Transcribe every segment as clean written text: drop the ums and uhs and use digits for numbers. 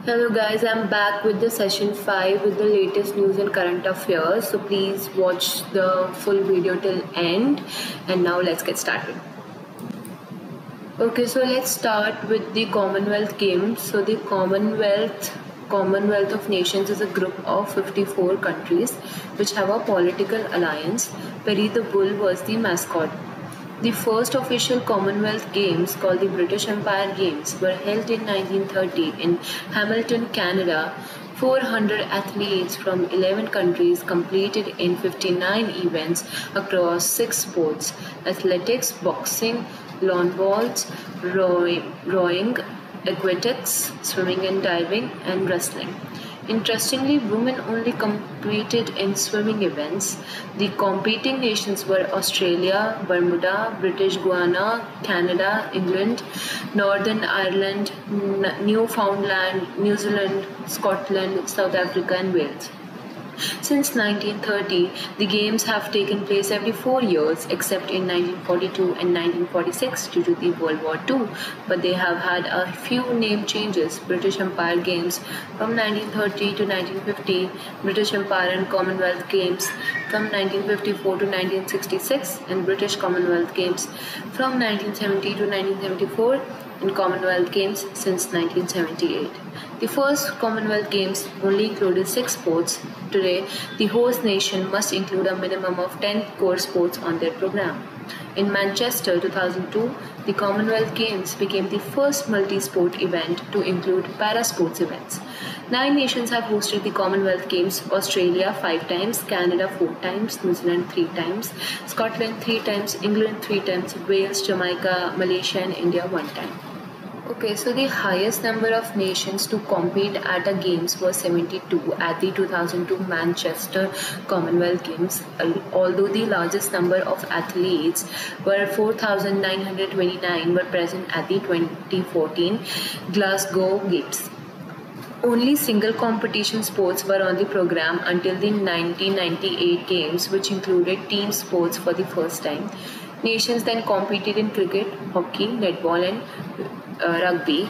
Hello guys, I'm back with the session 5 with the latest news and current affairs. So please watch the full video till end. And now let's get started. Okay, so let's start with the Commonwealth Games. So the Commonwealth of Nations is a group of 54 countries which have a political alliance. Perry the Bull was the mascot. The first official Commonwealth Games, called the British Empire Games, were held in 1930 in Hamilton, Canada. 400 athletes from 11 countries competed in 59 events across 6 sports: athletics, boxing, lawn bowls, rowing, aquatics, swimming and diving, and wrestling. Interestingly, women only competed in swimming events. The competing nations were Australia, Bermuda, British Guiana, Canada, England, Northern Ireland, Newfoundland, New Zealand, Scotland, South Africa, and Wales. Since 1930, the Games have taken place every 4 years, except in 1942 and 1946 due to the World War II, but they have had a few name changes: British Empire Games from 1930 to 1950, British Empire and Commonwealth Games from 1954 to 1966, and British Commonwealth Games from 1970 to 1974, and Commonwealth Games since 1978. The first Commonwealth Games only included 6 sports. Today, the host nation must include a minimum of 10 core sports on their program. In Manchester 2002, the Commonwealth Games became the first multi-sport event to include para-sports events. 9 nations have hosted the Commonwealth Games: Australia 5 times, Canada 4 times, New Zealand 3 times, Scotland 3 times, England 3 times, Wales, Jamaica, Malaysia, and India 1 time. Okay, so the highest number of nations to compete at a Games was 72 at the 2002 Manchester Commonwealth Games, although the largest number of athletes were 4,929 were present at the 2014 Glasgow Games. Only single competition sports were on the program until the 1998 Games, which included team sports for the first time. Nations then competed in cricket, hockey, netball, and rugby.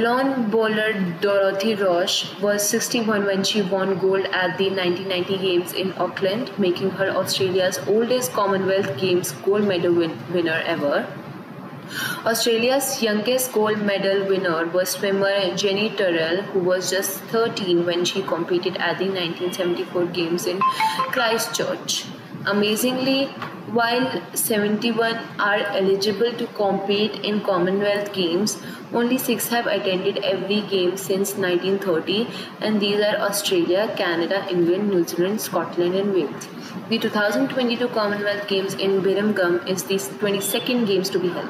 Lawn bowler Dorothy Roche was 61 when she won gold at the 1990 Games in Auckland, making her Australia's oldest Commonwealth Games gold medal winner ever. Australia's youngest gold medal winner was swimmer Jenny Turrell, who was just 13 when she competed at the 1974 Games in Christchurch. Amazingly, while 71 are eligible to compete in Commonwealth Games, only 6 have attended every game since 1930, and these are Australia, Canada, England, New Zealand, Scotland, and Wales. The 2022 Commonwealth Games in Birmingham is the 22nd Games to be held.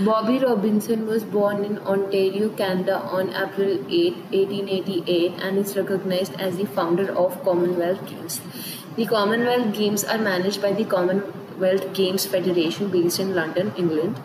Bobby Robinson was born in Ontario, Canada on April 8, 1888, and is recognized as the founder of Commonwealth Games. The Commonwealth Games are managed by the Commonwealth Games Federation based in London, England.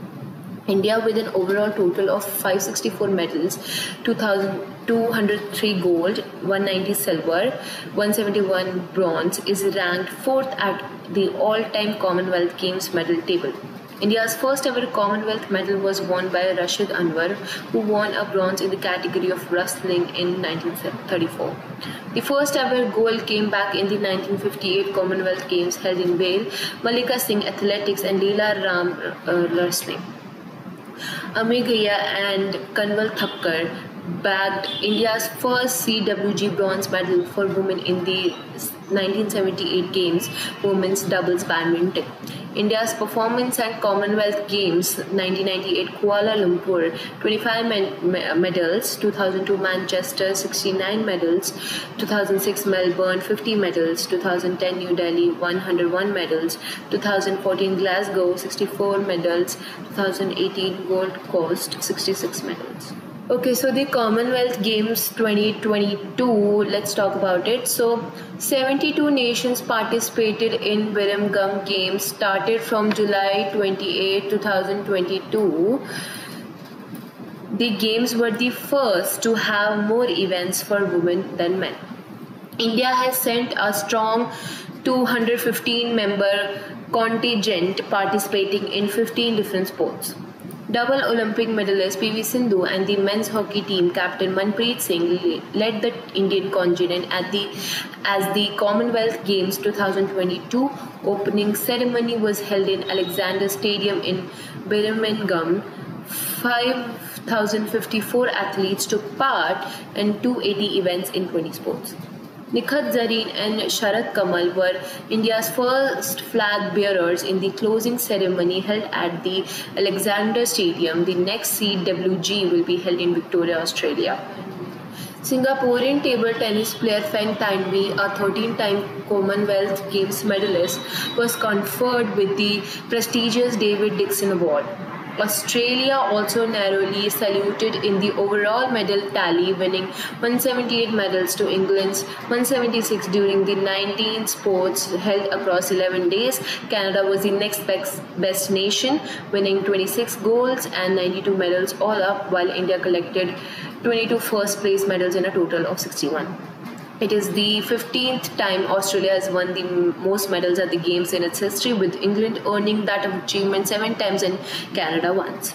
India, with an overall total of 564 medals, 2,203 gold, 190 silver, 171 bronze, is ranked 4th at the all-time Commonwealth Games medal table. India's first ever Commonwealth medal was won by Rashid Anwar, who won a bronze in the category of wrestling in 1934. The first ever gold came back in the 1958 Commonwealth Games held in Wales: Malika Singh athletics and Leela Ram wrestling. Ami Gaya and Kanwal Thakkar bagged India's first CWG bronze medal for women in the 1978 Games women's doubles badminton. India's performance at Commonwealth Games 1998 Kuala Lumpur, 25 medals, 2002 Manchester, 69 medals, 2006 Melbourne, 50 medals, 2010 New Delhi, 101 medals, 2014 Glasgow, 64 medals, 2018 Gold Coast, 66 medals. Okay, so the Commonwealth Games 2022, let's talk about it. So 72 nations participated in Birmingham Games, started from July 28, 2022. The Games were the first to have more events for women than men. India has sent a strong 215-member contingent participating in 15 different sports. Double Olympic medalist PV Sindhu and the men's hockey team captain Manpreet Singh led the Indian contingent as the Commonwealth Games 2022 opening ceremony was held in Alexander Stadium in Birmingham. 5,054 athletes took part in 280 events in 20 sports. Nikhat Zareen and Sharat Kamal were India's first flag bearers in the closing ceremony held at the Alexander Stadium. The next CWG will be held in Victoria, Australia. Singaporean table tennis player Feng Tanvi, a 13-time Commonwealth Games medalist, was conferred with the prestigious David Dixon Award. Australia also narrowly saluted in the overall medal tally, winning 178 medals to England's 176 during the 19 sports held across 11 days. Canada was the next best nation, winning 26 golds and 92 medals all up, while India collected 22 first-place medals in a total of 61. It is the 15th time Australia has won the most medals at the Games in its history, with England earning that achievement 7 times and Canada once.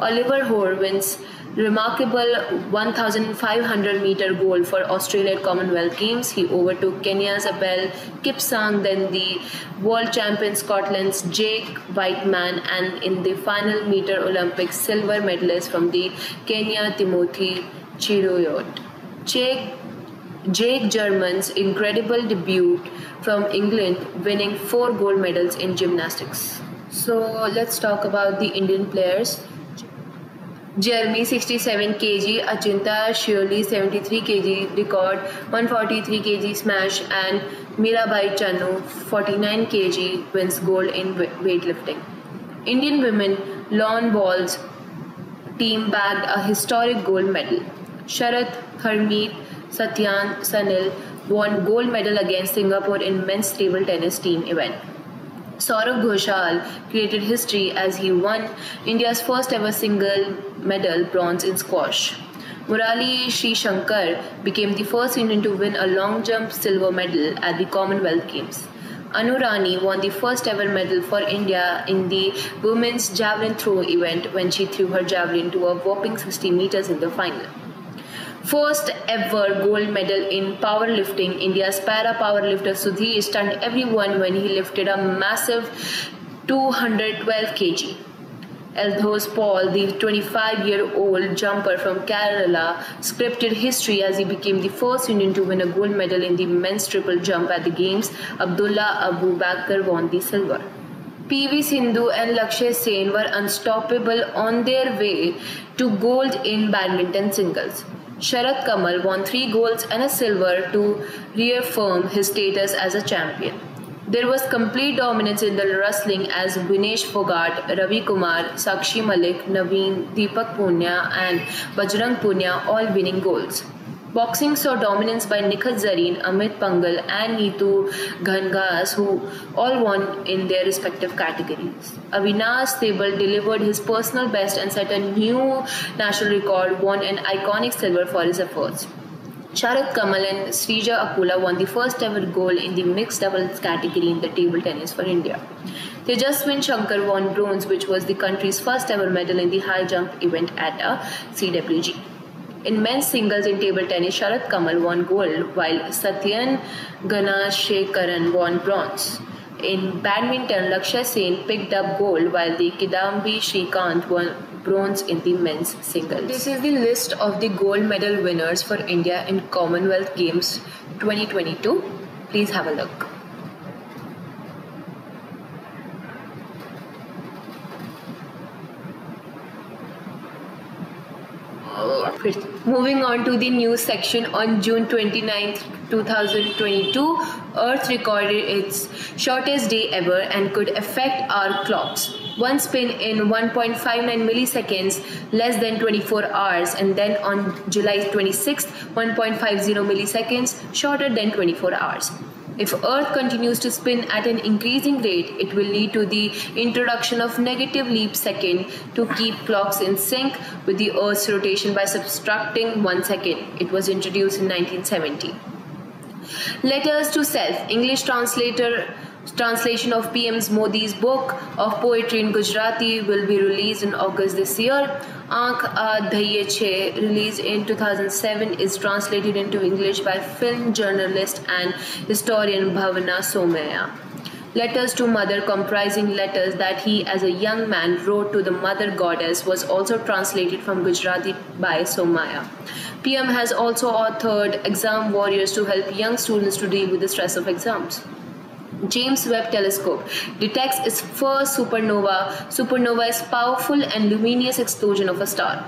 Oliver Hoare wins remarkable 1,500-meter gold for Australia at Commonwealth Games. He overtook Kenya's Abel Kipsang, then the world champion Scotland's Jake Whiteman, and in the final meter Olympics silver medalist from the Kenya Timothy Cheruiyot. Jake German's incredible debut from England, winning 4 gold medals in gymnastics. So let's talk about the Indian players. Jeremy 67 kg, Achinta Shioli 73 kg record, 143 kg smash, and Mirabai Channu 49 kg wins gold in weightlifting. Indian women lawn bowls team bagged a historic gold medal. Sharath, Harmeet, Satyan, Sunil won gold medal against Singapore in men's table tennis team event. Saurav Ghoshal created history as he won India's first ever single medal bronze in squash. Murali Srishankar became the first Indian to win a long jump silver medal at the Commonwealth Games. Anu Rani won the first ever medal for India in the women's javelin throw event when she threw her javelin to a whopping 60 meters in the final. First ever gold medal in powerlifting, India's para powerlifter Sudhir stunned everyone when he lifted a massive 212 kg. Eldhos Paul, the 25-year-old jumper from Kerala, scripted history as he became the first Indian to win a gold medal in the men's triple jump at the Games. Abdullah Abu Bakr won the silver. PV Sindhu and Lakshya Sen were unstoppable on their way to gold in badminton singles. Sharat Kamal won 3 golds and a silver to reaffirm his status as a champion. There was complete dominance in the wrestling as Vinesh Fogart, Ravi Kumar, Sakshi Malik, Naveen, Deepak Punia and Bajrang Punia all winning golds. Boxing saw dominance by Nikhat Zareen, Amit Pangal and Neetu Ghangas, who all won in their respective categories. Avinash Stable delivered his personal best and set a new national record, won an iconic silver for his efforts. Sharat Kamal and Srija Akula won the first ever gold in the mixed doubles category in the table tennis for India. Tejaswin Shankar won bronze, which was the country's first ever medal in the high jump event at a CWG. In men's singles in table tennis, Sharat Kamal won gold while Satyan Ganashekaran won bronze. In badminton, Lakshya Sen picked up gold while the Kidambi Srikanth won bronze in the men's singles. This is the list of the gold medal winners for India in Commonwealth Games 2022. Please have a look. Moving on to the news section, on June 29th, 2022, Earth recorded its shortest day ever and could affect our clocks. One spin in 1.59 milliseconds, less than 24 hours, and then on July 26th, 1.50 milliseconds, shorter than 24 hours. If Earth continues to spin at an increasing rate, it will lead to the introduction of negative leap second to keep clocks in sync with the Earth's rotation by subtracting 1 second. It was introduced in 1970. Letters to Self. English translator Translation of PM Modi's book of poetry in Gujarati will be released in August this year. Aankh Dhaiye Chhe, released in 2007, is translated into English by film journalist and historian Bhavana Somaya. Letters to Mother, comprising letters that he as a young man wrote to the Mother Goddess, was also translated from Gujarati by Somaya. PM has also authored Exam Warriors to help young students to deal with the stress of exams. James Webb Telescope detects its first supernova. Supernova is powerful and luminous explosion of a star.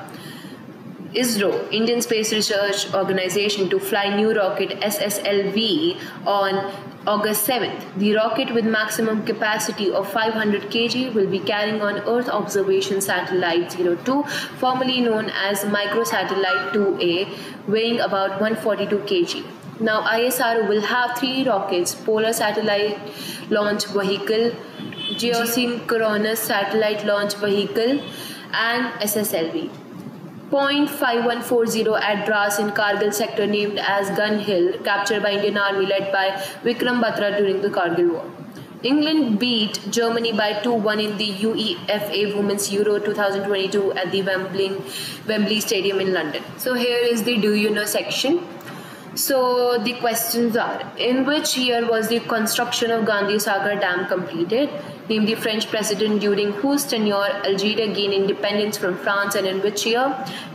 ISRO, Indian Space Research Organization, to fly new rocket SSLV on August 7th. The rocket, with maximum capacity of 500 kg, will be carrying on Earth Observation Satellite 02, formerly known as Microsatellite 2A, weighing about 142 kg. Now, ISRO will have 3 rockets: Polar Satellite Launch Vehicle, Geosynchronous Satellite Launch Vehicle, and SSLV. Point 5140 at Dras in Kargil sector, named as Gun Hill, captured by Indian Army led by Vikram Batra during the Kargil War. England beat Germany by 2-1 in the UEFA Women's Euro 2022 at the Wembley Stadium in London. So here is the Do You Know section. So the questions are: in which year was the construction of Gandhi Sagar Dam completed? Name the French president during whose tenure Algeria gained independence from France, and in which year?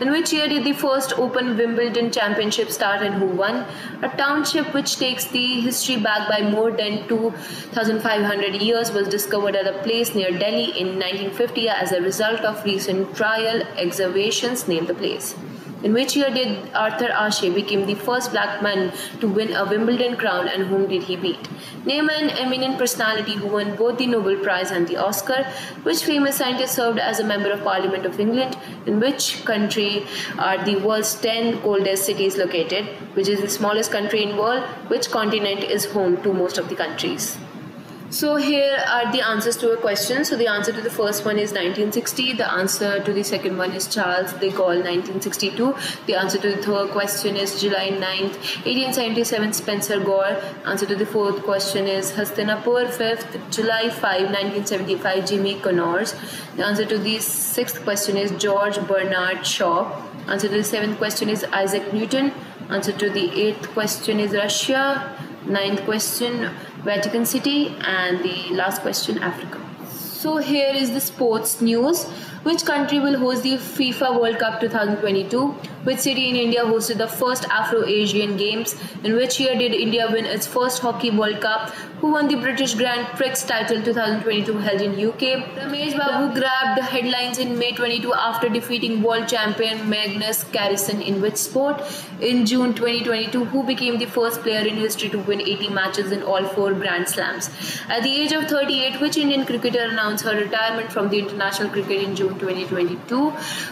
In which year did the first Open Wimbledon Championship start, and who won? A township which takes the history back by more than 2,500 years was discovered at a place near Delhi in 1950 as a result of recent trial excavations. Name the place. In which year did Arthur Ashe become the first black man to win a Wimbledon crown, and whom did he beat? Name an eminent personality who won both the Nobel Prize and the Oscar. Which famous scientist served as a member of Parliament of England? In which country are the world's 10 coldest cities located? Which is the smallest country in the world? Which continent is home to most of the countries? So here are the answers to a question. So the answer to the first one is 1960. The answer to the second one is Charles de Gaulle, 1962. The answer to the third question is July 9th, 1877, Spencer Gore. Answer to the fourth question is Hastinapur, 5th July 5, 1975, Jimmy Connors. The answer to the sixth question is George Bernard Shaw. Answer to the seventh question is Isaac Newton. Answer to the eighth question is Russia. Ninth question, Vatican City, and the last question, Africa. So here is the sports news. Which country will host the FIFA World Cup 2022? Which city in India hosted the first Afro-Asian Games? In which year did India win its first Hockey World Cup? Who won the British Grand Prix title 2022 held in UK? Ramesh Babu grabbed headlines in May 22 after defeating world champion Magnus Carlsen in which sport? In June 2022, who became the first player in history to win 80 matches in all 4 Grand Slams? At the age of 38, which Indian cricketer announced her retirement from the international cricket in June 2022?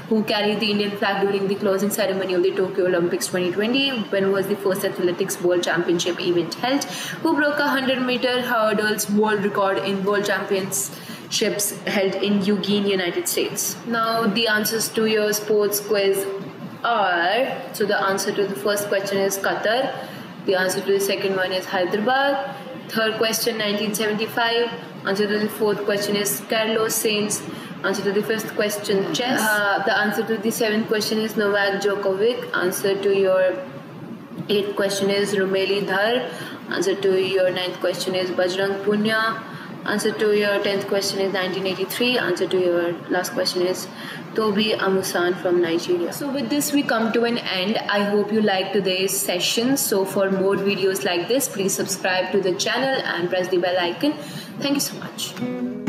Who carried the Indian flag during the closing ceremony of the Tokyo Olympics 2020? When was the first athletics world championship event held? Who broke a 100-meter hurdles world record in world championships held in Eugene, United States? Now the answers to your sports quiz are: so the answer to the first question is Qatar. The answer to the second one is Hyderabad. Third question, 1975. Answer to the fourth question is Carlos Sainz. Answer to the fifth question, chess. The answer to the seventh question is Novak Djokovic. Answer to your eighth question is Rumeli Dhar. Answer to your ninth question is Bajrang Punya. Answer to your 10th question is 1983. Answer to your last question is Tobi Amusan from Nigeria. So with this we come to an end. I hope you liked today's session. So for more videos like this, please subscribe to the channel and press the bell icon. Thank you so much.